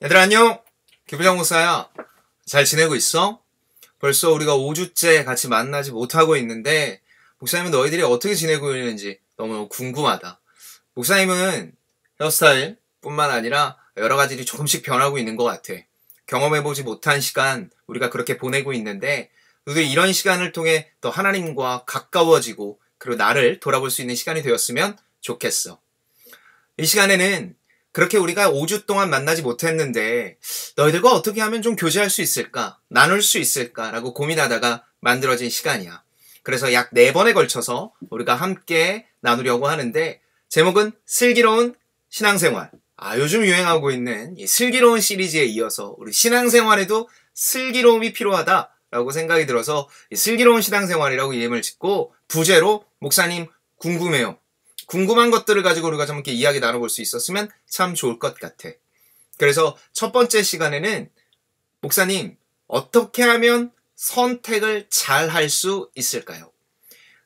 얘들아 안녕. 김부장 목사야. 잘 지내고 있어? 벌써 우리가 5주째 같이 만나지 못하고 있는데 목사님은 너희들이 어떻게 지내고 있는지 너무 궁금하다. 목사님은 헤어스타일 뿐만 아니라 여러 가지들이 조금씩 변하고 있는 것 같아. 경험해보지 못한 시간 우리가 그렇게 보내고 있는데 너희들 이런 시간을 통해 더 하나님과 가까워지고 그리고 나를 돌아볼 수 있는 시간이 되었으면 좋겠어. 이 시간에는 그렇게 우리가 5주 동안 만나지 못했는데 너희들과 어떻게 하면 좀 교제할 수 있을까? 나눌 수 있을까라고 고민하다가 만들어진 시간이야. 그래서 약 4번에 걸쳐서 우리가 함께 나누려고 하는데 제목은 슬기로운 신앙생활. 요즘 유행하고 있는 이 슬기로운 시리즈에 이어서 우리 신앙생활에도 슬기로움이 필요하다라고 생각이 들어서 이 슬기로운 신앙생활이라고 이름을 짓고 부제로 목사님 궁금해요. 궁금한 것들을 가지고 우리가 좀 이렇게 이야기 나눠볼 수 있었으면 참 좋을 것 같아. 그래서 첫 번째 시간에는 목사님 어떻게 하면 선택을 잘 할 수 있을까요?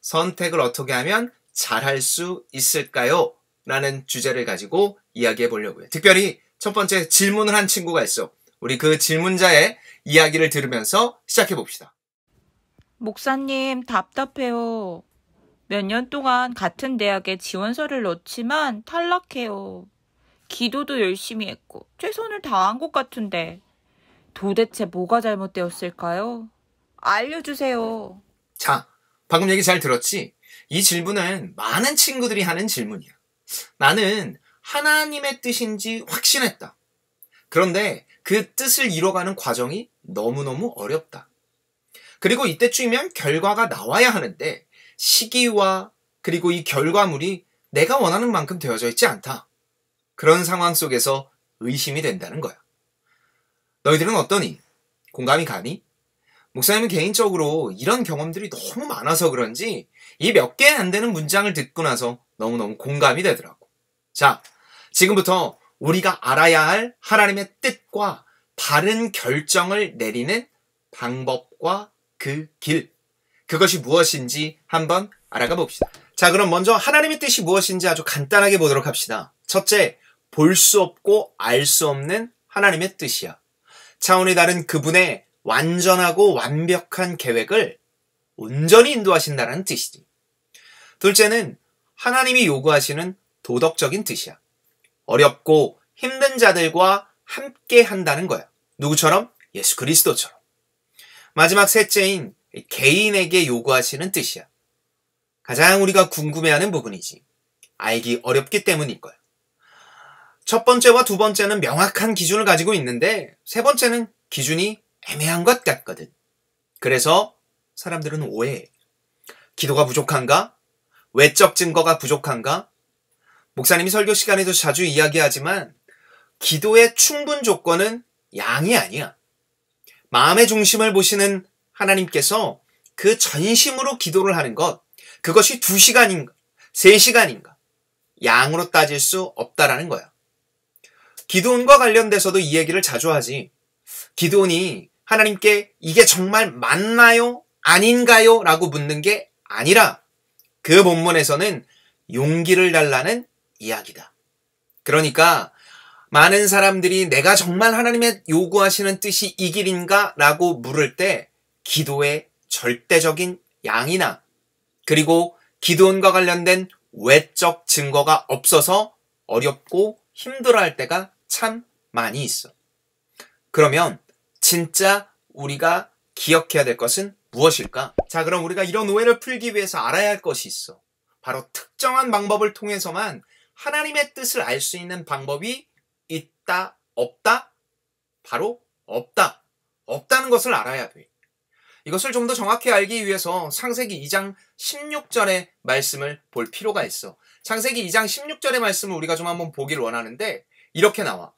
선택을 어떻게 하면 잘 할 수 있을까요? 라는 주제를 가지고 이야기해 보려고요. 특별히 첫 번째 질문을 한 친구가 있어. 우리 그 질문자의 이야기를 들으면서 시작해 봅시다. 목사님, 답답해요. 몇 년 동안 같은 대학에 지원서를 넣지만 탈락해요. 기도도 열심히 했고 최선을 다한 것 같은데 도대체 뭐가 잘못되었을까요? 알려주세요. 자, 방금 얘기 잘 들었지? 이 질문은 많은 친구들이 하는 질문이야. 나는 하나님의 뜻인지 확신했다. 그런데 그 뜻을 이뤄가는 과정이 너무너무 어렵다. 그리고 이때쯤이면 결과가 나와야 하는데 시기와 그리고 이 결과물이 내가 원하는 만큼 되어져 있지 않다. 그런 상황 속에서 의심이 된다는 거야. 너희들은 어떠니? 공감이 가니? 목사님은 개인적으로 이런 경험들이 너무 많아서 그런지 이 몇 개 안 되는 문장을 듣고 나서 너무너무 공감이 되더라고. 자, 지금부터 우리가 알아야 할 하나님의 뜻과 바른 결정을 내리는 방법과 그 길, 그것이 무엇인지 한번 알아가 봅시다. 자, 그럼 먼저 하나님의 뜻이 무엇인지 아주 간단하게 보도록 합시다. 첫째, 볼 수 없고 알 수 없는 하나님의 뜻이야. 차원이 다른 그분의 완전하고 완벽한 계획을 온전히 인도하신다는 뜻이지. 둘째는 하나님이 요구하시는 도덕적인 뜻이야. 어렵고 힘든 자들과 함께 한다는 거야. 누구처럼? 예수 그리스도처럼. 마지막 셋째인 개인에게 요구하시는 뜻이야. 가장 우리가 궁금해하는 부분이지. 알기 어렵기 때문일 거야. 첫 번째와 두 번째는 명확한 기준을 가지고 있는데 세 번째는 기준이 애매한 것 같거든. 그래서 사람들은 오해해. 기도가 부족한가? 외적 증거가 부족한가? 목사님이 설교 시간에도 자주 이야기하지만 기도의 충분 조건은 양이 아니야. 마음의 중심을 보시는 하나님께서 그 전심으로 기도를 하는 것, 그것이 2시간인가 3시간인가 양으로 따질 수 없다라는 거야. 기도원과 관련돼서도 이 얘기를 자주 하지. 기도원이 하나님께 이게 정말 맞나요? 아닌가요? 라고 묻는 게 아니라 그 본문에서는 용기를 달라는 이야기다. 그러니까 많은 사람들이 내가 정말 하나님의 요구하시는 뜻이 이 길인가? 라고 물을 때 기도의 절대적인 양이나 그리고 기도원과 관련된 외적 증거가 없어서 어렵고 힘들어할 때가 참 많이 있어. 그러면 진짜 우리가 기억해야 될 것은 무엇일까? 자, 그럼 우리가 이런 오해를 풀기 위해서 알아야 할 것이 있어. 바로 특정한 방법을 통해서만 하나님의 뜻을 알 수 있는 방법이 있다, 없다? 바로 없다. 없다는 것을 알아야 돼. 이것을 좀 더 정확히 알기 위해서 창세기 2장 16절의 말씀을 볼 필요가 있어. 창세기 2장 16절의 말씀을 우리가 좀 한번 보기를 원하는데 이렇게 나와.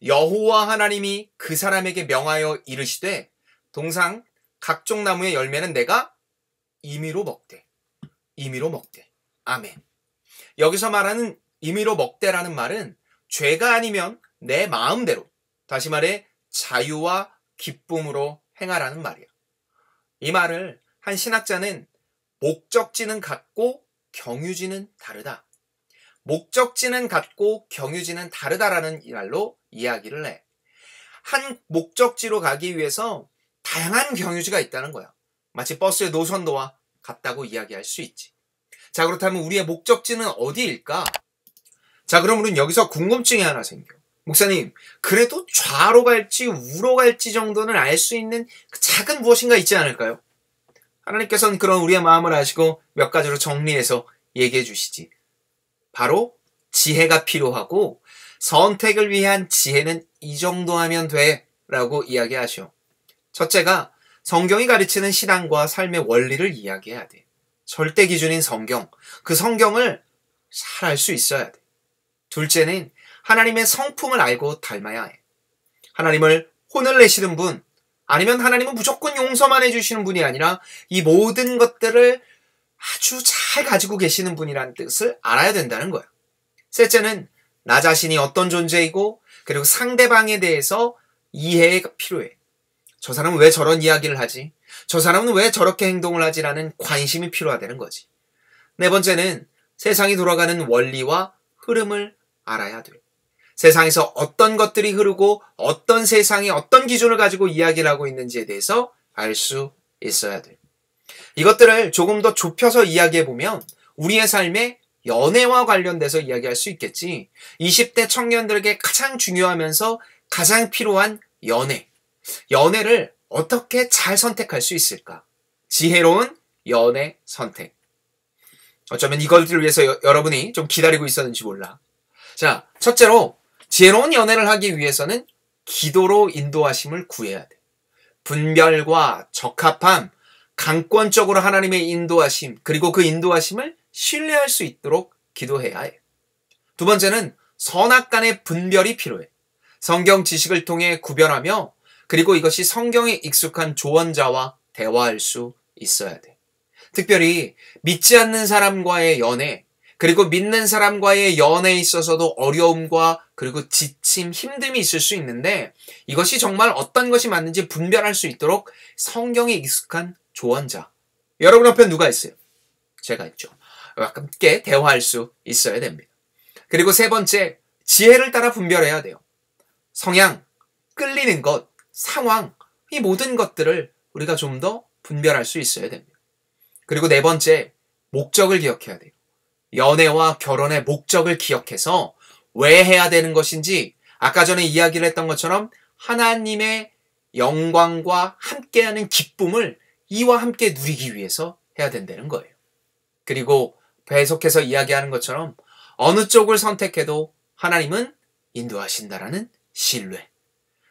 여호와 하나님이 그 사람에게 명하여 이르시되 동상 각종 나무의 열매는 내가 임의로 먹되. 임의로 먹되. 아멘. 여기서 말하는 임의로 먹되라는 말은 죄가 아니면 내 마음대로, 다시 말해 자유와 기쁨으로 행하라는 말이야. 이 말을 한 신학자는 목적지는 같고 경유지는 다르다. 목적지는 같고 경유지는 다르다라는 말로 이야기를 해. 한 목적지로 가기 위해서 다양한 경유지가 있다는 거야. 마치 버스의 노선도와 같다고 이야기할 수 있지. 자, 그렇다면 우리의 목적지는 어디일까? 자, 그럼 우리는 여기서 궁금증이 하나 생겨. 목사님, 그래도 좌로 갈지 우로 갈지 정도는 알 수 있는 그 작은 무엇인가 있지 않을까요? 하나님께서는 그런 우리의 마음을 아시고 몇 가지로 정리해서 얘기해 주시지. 바로 지혜가 필요하고 선택을 위한 지혜는 이 정도 하면 돼 라고 이야기하셔. 첫째가 성경이 가르치는 신앙과 삶의 원리를 이야기해야 돼. 절대 기준인 성경, 그 성경을 잘 알 수 있어야 돼. 둘째는 하나님의 성품을 알고 닮아야 해. 하나님을 혼을 내시는 분, 아니면 하나님은 무조건 용서만 해주시는 분이 아니라 이 모든 것들을 아주 잘 가지고 계시는 분이라는 뜻을 알아야 된다는 거야. 셋째는 나 자신이 어떤 존재이고 그리고 상대방에 대해서 이해가 필요해. 저 사람은 왜 저런 이야기를 하지? 저 사람은 왜 저렇게 행동을 하지라는 관심이 필요하다는 거지. 네 번째는 세상이 돌아가는 원리와 흐름을 알아야 돼. 세상에서 어떤 것들이 흐르고 어떤 세상이 어떤 기준을 가지고 이야기를 하고 있는지에 대해서 알 수 있어야 돼. 이것들을 조금 더 좁혀서 이야기해보면 우리의 삶에 연애와 관련돼서 이야기할 수 있겠지. 20대 청년들에게 가장 중요하면서 가장 필요한 연애를 어떻게 잘 선택할 수 있을까? 지혜로운 연애 선택. 어쩌면 이것들을 위해서 여러분이 좀 기다리고 있었는지 몰라. 자, 첫째로 지혜로운 연애를 하기 위해서는 기도로 인도하심을 구해야 돼. 분별과 적합함, 강권적으로 하나님의 인도하심, 그리고 그 인도하심을 신뢰할 수 있도록 기도해야 해. 두 번째는 선악간의 분별이 필요해. 성경 지식을 통해 구별하며 그리고 이것이 성경에 익숙한 조언자와 대화할 수 있어야 돼. 특별히 믿지 않는 사람과의 연애, 그리고 믿는 사람과의 연애에 있어서도 어려움과 그리고 지침, 힘듦이 있을 수 있는데 이것이 정말 어떤 것이 맞는지 분별할 수 있도록 성경에 익숙한 조언자. 여러분 옆에 누가 있어요? 제가 있죠. 함께 대화할 수 있어야 됩니다. 그리고 세 번째, 지혜를 따라 분별해야 돼요. 성향, 끌리는 것, 상황, 이 모든 것들을 우리가 좀 더 분별할 수 있어야 됩니다. 그리고 네 번째, 목적을 기억해야 돼요. 연애와 결혼의 목적을 기억해서 왜 해야 되는 것인지 아까 전에 이야기를 했던 것처럼 하나님의 영광과 함께하는 기쁨을 이와 함께 누리기 위해서 해야 된다는 거예요. 그리고 계속해서 이야기하는 것처럼 어느 쪽을 선택해도 하나님은 인도하신다라는 신뢰.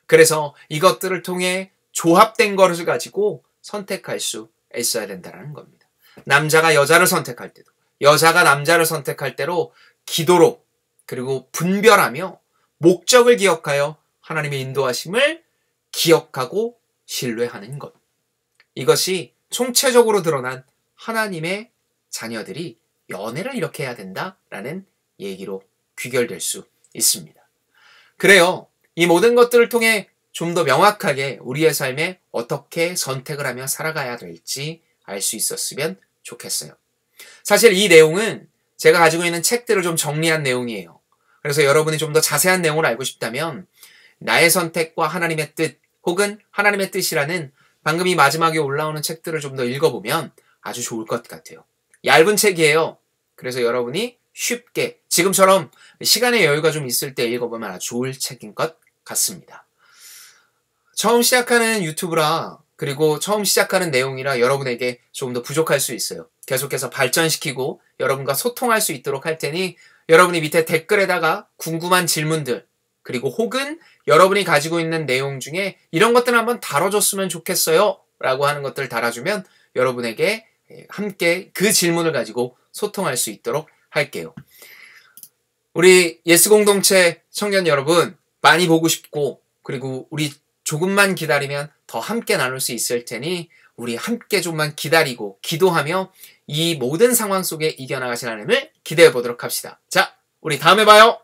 그래서 이것들을 통해 조합된 것을 가지고 선택할 수 있어야 된다는 겁니다. 남자가 여자를 선택할 때도 여자가 남자를 선택할 때로 기도로 그리고 분별하며 목적을 기억하여 하나님의 인도하심을 기억하고 신뢰하는 것. 이것이 총체적으로 드러난 하나님의 자녀들이 연애를 이렇게 해야 된다라는 얘기로 귀결될 수 있습니다. 그래요. 이 모든 것들을 통해 좀 더 명확하게 우리의 삶에 어떻게 선택을 하며 살아가야 될지 알 수 있었으면 좋겠어요. 사실 이 내용은 제가 가지고 있는 책들을 좀 정리한 내용이에요. 그래서 여러분이 좀 더 자세한 내용을 알고 싶다면 나의 선택과 하나님의 뜻 혹은 하나님의 뜻이라는 방금 이 마지막에 올라오는 책들을 좀 더 읽어보면 아주 좋을 것 같아요. 얇은 책이에요. 그래서 여러분이 쉽게 지금처럼 시간의 여유가 좀 있을 때 읽어보면 아주 좋을 책인 것 같습니다. 처음 시작하는 유튜브라 그리고 처음 시작하는 내용이라 여러분에게 조금 더 부족할 수 있어요. 계속해서 발전시키고 여러분과 소통할 수 있도록 할 테니 여러분이 밑에 댓글에다가 궁금한 질문들 그리고 혹은 여러분이 가지고 있는 내용 중에 이런 것들을 한번 다뤄줬으면 좋겠어요 라고 하는 것들을 달아주면 여러분에게 함께 그 질문을 가지고 소통할 수 있도록 할게요. 우리 예스 공동체 청년 여러분 많이 보고 싶고 그리고 우리 조금만 기다리면 더 함께 나눌 수 있을 테니 우리 함께 좀만 기다리고 기도하며 이 모든 상황 속에 이겨나가실 하나님을 기대해 보도록 합시다. 자, 우리 다음에 봐요.